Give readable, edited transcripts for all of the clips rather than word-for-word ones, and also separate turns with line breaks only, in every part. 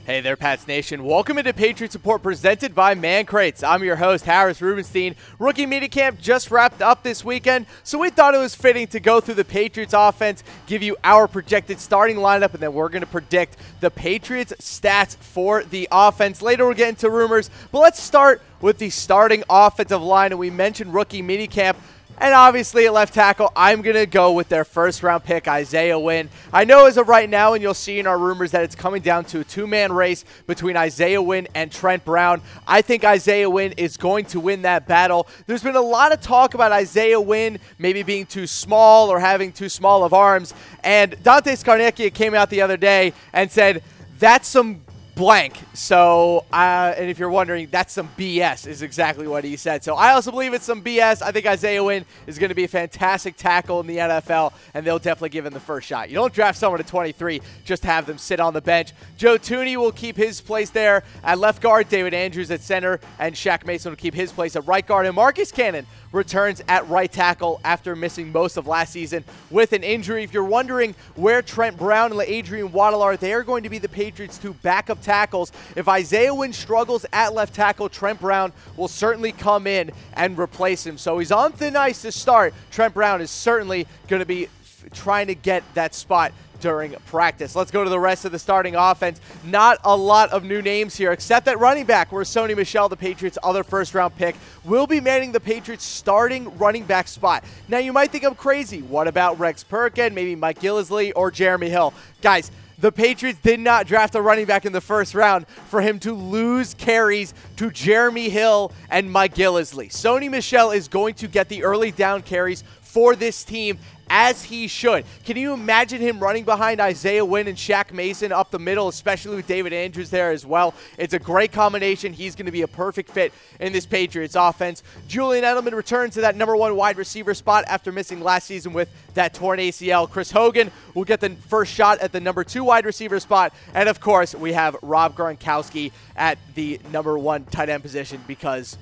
Hey there, Pats Nation. Welcome into Patriots Report presented by Man Crates. I'm your host, Harris Rubenstein. Rookie minicamp just wrapped up this weekend, so we thought it was fitting to go through the Patriots offense, give you our projected starting lineup, and then we're going to predict the Patriots stats for the offense. Later we'll get into rumors, but let's start with the starting offensive line. And we mentioned rookie minicamp. And obviously at left tackle, I'm going to go with their first-round pick, Isaiah Wynn. I know as of right now, and you'll see in our rumors, that it's coming down to a two-man race between Isaiah Wynn and Trent Brown. I think Isaiah Wynn is going to win that battle. There's been a lot of talk about Isaiah Wynn maybe being too small or having too small of arms. And Dante Scarnecchia came out the other day and said, that's some blank. So, and if you're wondering, that's some BS is exactly what he said. So I also believe it's some BS. I think Isaiah Wynn is going to be a fantastic tackle in the NFL, and they'll definitely give him the first shot. You don't draft someone at 23, just have them sit on the bench. Joe Thuney will keep his place there at left guard, David Andrews at center, and Shaq Mason will keep his place at right guard. And Marcus Cannon returns at right tackle after missing most of last season with an injury. If you're wondering where Trent Brown and Adrian Waddle are, they are going to be the Patriots' two backup tackles. If Isaiah Wynn struggles at left tackle, Trent Brown will certainly come in and replace him. So he's on thin ice to start. Trent Brown is certainly going to be trying to get that spot during practice. Let's go to the rest of the starting offense. Not a lot of new names here, except at running back, where Sony Michel, the Patriots' other first-round pick, will be manning the Patriots' starting running back spot. Now, you might think I'm crazy. What about Rex Perkins, maybe Mike Gillislee, or Jeremy Hill? Guys, the Patriots did not draft a running back in the first round for him to lose carries to Jeremy Hill and Mike Gillislee. Sony Michel is going to get the early down carries for this team, as he should. Can you imagine him running behind Isaiah Wynn and Shaq Mason up the middle, especially with David Andrews there as well? It's a great combination. He's going to be a perfect fit in this Patriots offense. Julian Edelman returns to that number one wide receiver spot after missing last season with that torn ACL. Chris Hogan will get the first shot at the number two wide receiver spot. And of course, we have Rob Gronkowski at the number one tight end position because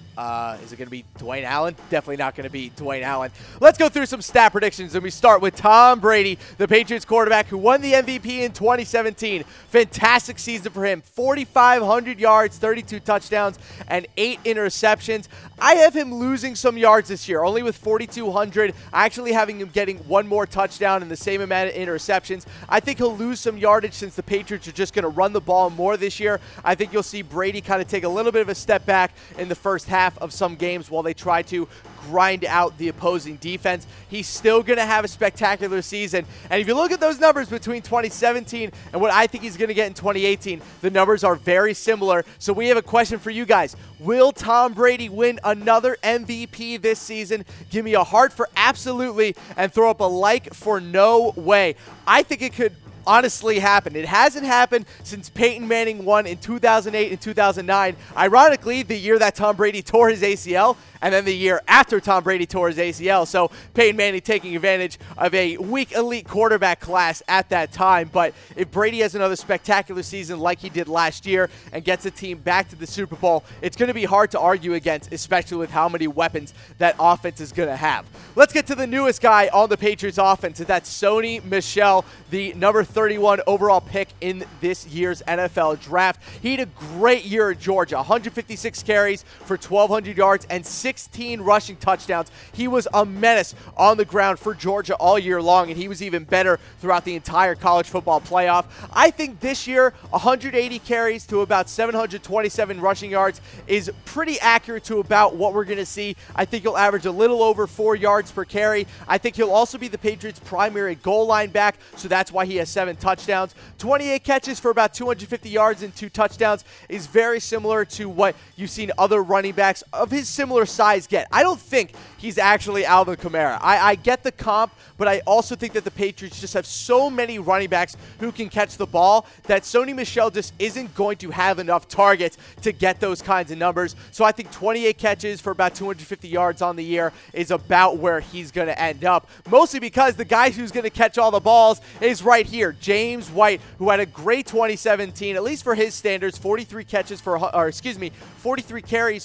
is it going to be Dwayne Allen? Definitely not going to be Dwayne Allen. Let's go through some stat predictions, and we start with Tom Brady, the Patriots quarterback who won the MVP in 2017. Fantastic season for him. 4,500 yards, 32 touchdowns, and 8 interceptions. I have him losing some yards this year, only with 4,200. Actually having him getting one more touchdown and the same amount of interceptions. I think he'll lose some yardage since the Patriots are just going to run the ball more this year. I think you'll see Brady kind of take a little bit of a step back in the first half of some games while they try to grind out the opposing defense. He's still going to have a spectacular season. And if you look at those numbers between 2017 and what I think he's going to get in 2018, the numbers are very similar. So we have a question for you guys. Will Tom Brady win another MVP this season? Give me a heart for absolutely and throw up a like for no way. I think it could honestly happen. It hasn't happened since Peyton Manning won in 2008 and 2009. Ironically, the year that Tom Brady tore his ACL, and then the year after Tom Brady tore his ACL. So Peyton Manning taking advantage of a weak elite quarterback class at that time. But if Brady has another spectacular season like he did last year and gets the team back to the Super Bowl, it's going to be hard to argue against, especially with how many weapons that offense is going to have. Let's get to the newest guy on the Patriots offense, and that's Sony Michel, the number 31 overall pick in this year's NFL draft. He had a great year at Georgia, 156 carries for 1,200 yards and 16 rushing touchdowns. He was a menace on the ground for Georgia all year long, and he was even better throughout the entire college football playoff. I think this year, 180 carries to about 727 rushing yards is pretty accurate to about what we're going to see. I think he'll average a little over 4 yards per carry. I think he'll also be the Patriots' primary goal line back, so that's why he has 7 touchdowns. 28 catches for about 250 yards and 2 touchdowns is very similar to what you've seen other running backs of his similar size get. I don't think he's actually Alvin Kamara. I get the comp, but I also think that the Patriots just have so many running backs who can catch the ball that Sony Michel just isn't going to have enough targets to get those kinds of numbers. So I think 28 catches for about 250 yards on the year is about where where he's going to end up, mostly because the guy who's going to catch all the balls is right here, James White, who had a great 2017, at least for his standards, 43 carries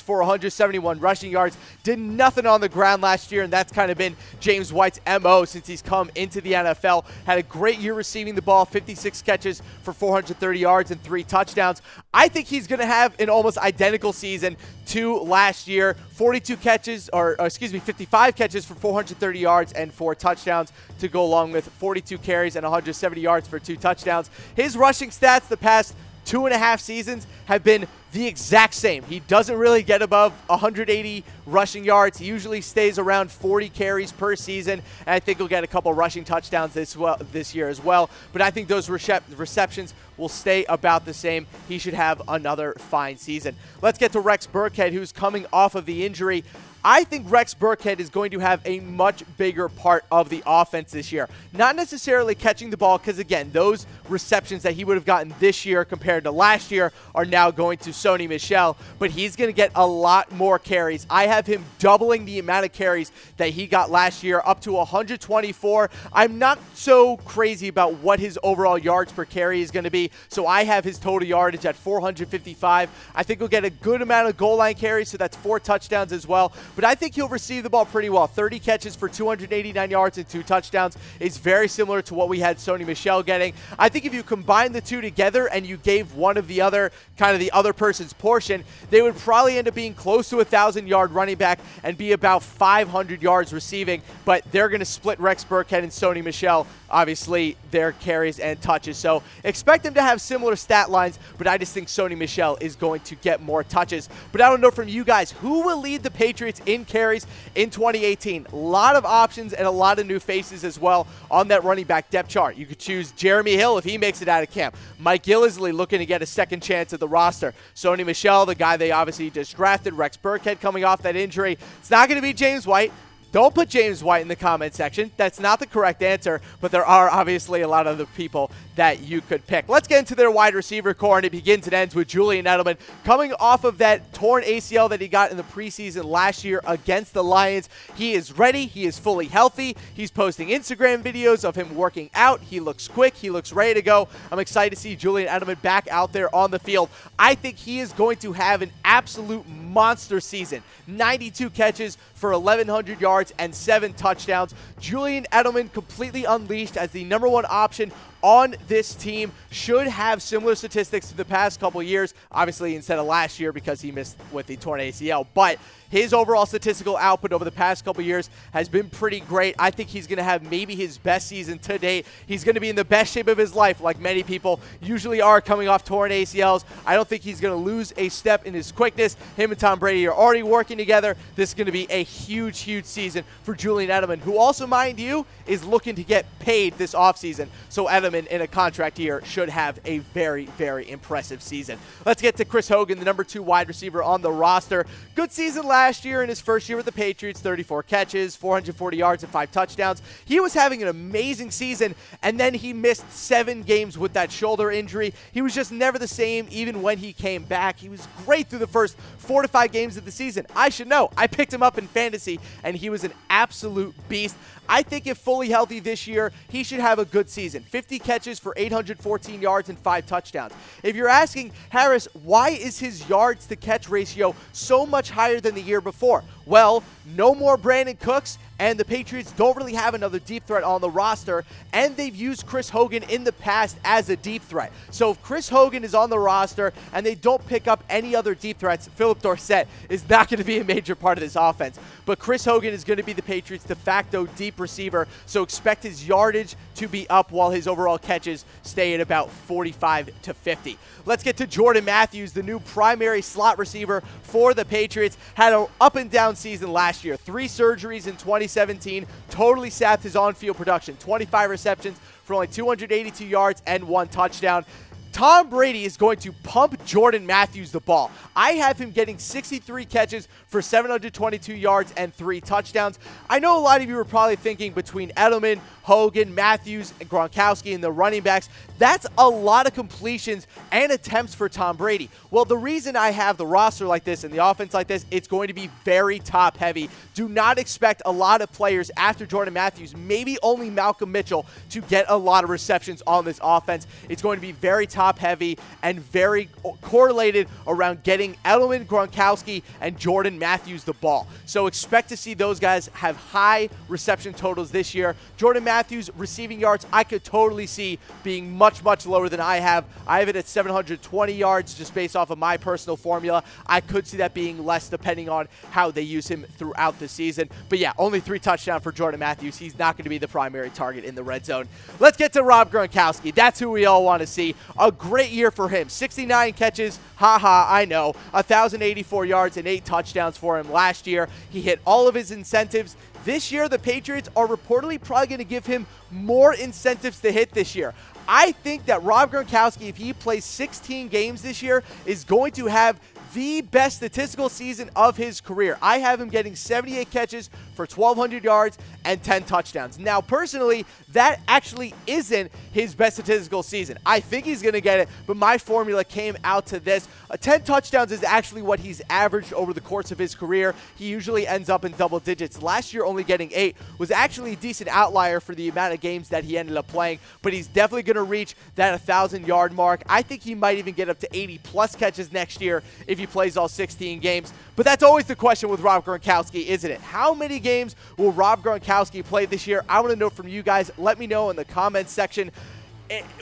for 171 rushing yards, did nothing on the ground last year, and that's kind of been James White's MO since he's come into the NFL. Had a great year receiving the ball, 56 catches for 430 yards and 3 touchdowns. I think he's going to have an almost identical season to last year, 55 catches for 430 yards and 4 touchdowns to go along with 42 carries and 170 yards for 2 touchdowns. His rushing stats the past 2.5 seasons have been the exact same. He doesn't really get above 180 rushing yards. He usually stays around 40 carries per season, and I think he'll get a couple rushing touchdowns this year as well. But I think those receptions will stay about the same. He should have another fine season. Let's get to Rex Burkhead, who's coming off of the injury. I think Rex Burkhead is going to have a much bigger part of the offense this year. Not necessarily catching the ball, because again, those receptions that he would have gotten this year compared to last year are now going to Sony Michel, but he's going to get a lot more carries. I have him doubling the amount of carries that he got last year, up to 124. I'm not so crazy about what his overall yards per carry is going to be, so I have his total yardage at 455. I think he'll get a good amount of goal line carries, so that's 4 touchdowns as well. But I think he'll receive the ball pretty well. 30 catches for 289 yards and 2 touchdowns is very similar to what we had Sony Michel getting. I think if you combine the two together and you gave one of the other, kind of the other person's portion, they would probably end up being close to a 1,000-yard running back and be about 500 yards receiving. But they're going to split Rex Burkhead and Sony Michel, obviously, their carries and touches. So expect them to have similar stat lines, but I just think Sony Michel is going to get more touches. But I don't know from you guys, who will lead the Patriots in carries in 2018? A lot of options and a lot of new faces as well on that running back depth chart. You could choose Jeremy Hill if he makes it out of camp. Mike Gillislee looking to get a second chance at the roster. Sony Michel, the guy they obviously just drafted. Rex Burkhead coming off that injury. It's not going to be James White. Don't put James White in the comment section. That's not the correct answer, but there are obviously a lot of the people that you could pick. Let's get into their wide receiver core, and it begins and ends with Julian Edelman coming off of that torn ACL that he got in the preseason last year against the Lions. He is ready. He is fully healthy. He's posting Instagram videos of him working out. He looks quick. He looks ready to go. I'm excited to see Julian Edelman back out there on the field. I think he is going to have an absolute monster season. 92 catches for 1,100 yards and 7 touchdowns. Julian Edelman completely unleashed as the #1 option on this team, should have similar statistics to the past couple years, obviously instead of last year because he missed with the torn ACL, but his overall statistical output over the past couple years has been pretty great. I think he's going to have maybe his best season to date. He's going to be in the best shape of his life, like many people usually are coming off torn ACLs. I don't think he's going to lose a step in his quickness. Him and Tom Brady are already working together. This is going to be a huge, huge season for Julian Edelman, who also, mind you, is looking to get paid this offseason. So Edelman in a contract year should have a very, very impressive season. Let's get to Chris Hogan, the #2 wide receiver on the roster. Good season last year in his first year with the Patriots, 34 catches, 440 yards, and 5 touchdowns. He was having an amazing season, and then he missed 7 games with that shoulder injury. He was just never the same even when he came back. He was great through the first 4 to 5 games of the season. I should know. I picked him up in fantasy, and he was an absolute beast. I think if fully healthy this year, he should have a good season. 50 catches for 814 yards and 5 touchdowns. If you're asking, Harris, why is his yards to catch ratio so much higher than the year before? Well, no more Brandon Cooks, and the Patriots don't really have another deep threat on the roster, and they've used Chris Hogan in the past as a deep threat. So if Chris Hogan is on the roster and they don't pick up any other deep threats, Philip Dorsett is not going to be a major part of this offense. But Chris Hogan is going to be the Patriots' de facto deep receiver, so expect his yardage to be up while his overall catches stay at about 45 to 50. Let's get to Jordan Matthews, the new primary slot receiver for the Patriots. Had an up-and-down season last year. 3 surgeries in 2017, totally sapped his on-field production. 25 receptions for only 282 yards and 1 touchdown. Tom Brady is going to pump Jordan Matthews the ball. I have him getting 63 catches for 722 yards and 3 touchdowns. I know a lot of you are probably thinking between Edelman, Hogan, Matthews, and Gronkowski and the running backs, that's a lot of completions and attempts for Tom Brady. Well, the reason I have the roster like this and the offense like this, it's going to be very top heavy. Do not expect a lot of players after Jordan Matthews, maybe only Malcolm Mitchell, to get a lot of receptions on this offense. It's going to be very top heavy and very correlated around getting Edelman, Gronkowski, and Jordan Matthews the ball. So expect to see those guys have high reception totals this year. Jordan Matthews receiving yards, I could totally see being much lower than I have. I have it at 720 yards just based off of my personal formula. I could see that being less depending on how they use him throughout the season. But yeah, only 3 touchdowns for Jordan Matthews. He's not going to be the primary target in the red zone. Let's get to Rob Gronkowski. That's who we all want to see. A great year for him. 69 catches, I know. 1,084 yards and 8 touchdowns for him last year. He hit all of his incentives. This year, the Patriots are reportedly probably going to give him more incentives to hit this year. I think that Rob Gronkowski, if he plays 16 games this year, is going to have the best statistical season of his career. I have him getting 78 catches for 1,200 yards and 10 touchdowns. Now, personally, that actually isn't his best statistical season. I think he's going to get it, but my formula came out to this. 10 touchdowns is actually what he's averaged over the course of his career. He usually ends up in double digits. Last year, only getting 8 was actually a decent outlier for the amount of games that he ended up playing, but he's definitely going to reach that 1,000-yard mark. I think he might even get up to 80-plus catches next year if he plays all 16 games. But that's always the question with Rob Gronkowski, isn't it? How many games will Rob Gronkowski play this year? I want to know from you guys. Let me know in the comments section.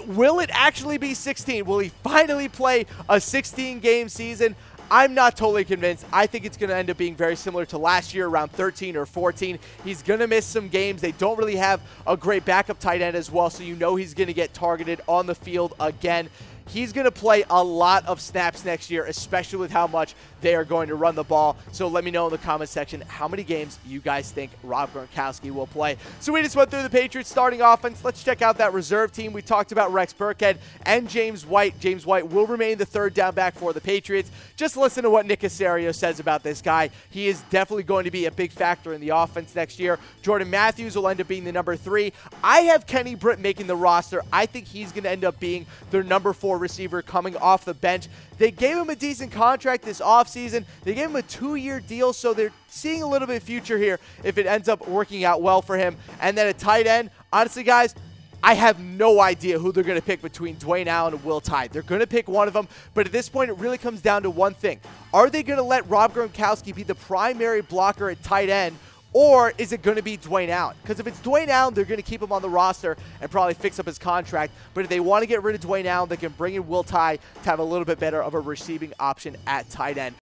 Will it actually be 16? Will he finally play a 16-game season? I'm not totally convinced. I think it's going to end up being very similar to last year, around 13 or 14. He's going to miss some games. They don't really have a great backup tight end as well, so you know he's going to get targeted on the field again. He's going to play a lot of snaps next year, especially with how much they are going to run the ball. So let me know in the comment section how many games you guys think Rob Gronkowski will play. So we just went through the Patriots starting offense. Let's check out that reserve team. We talked about Rex Burkhead and James White. James White will remain the third down back for the Patriots. Just listen to what Nick Caserio says about this guy. He is definitely going to be a big factor in the offense next year. Jordan Matthews will end up being the number 3. I have Kenny Britt making the roster. I think he's going to end up being their number 4 receiver coming off the bench. They gave him a decent contract this offseason. They gave him a 2-year deal, so they're seeing a little bit of future here if it ends up working out well for him. And then a tight end, honestly, guys, I have no idea who they're going to pick between Dwayne Allen and Will Tye. They're going to pick one of them, but at this point, it really comes down to one thing. Are they going to let Rob Gronkowski be the primary blocker at tight end, or is it going to be Dwayne Allen? Because if it's Dwayne Allen, they're going to keep him on the roster and probably fix up his contract. But if they want to get rid of Dwayne Allen, they can bring in Will Tye to have a little bit better of a receiving option at tight end.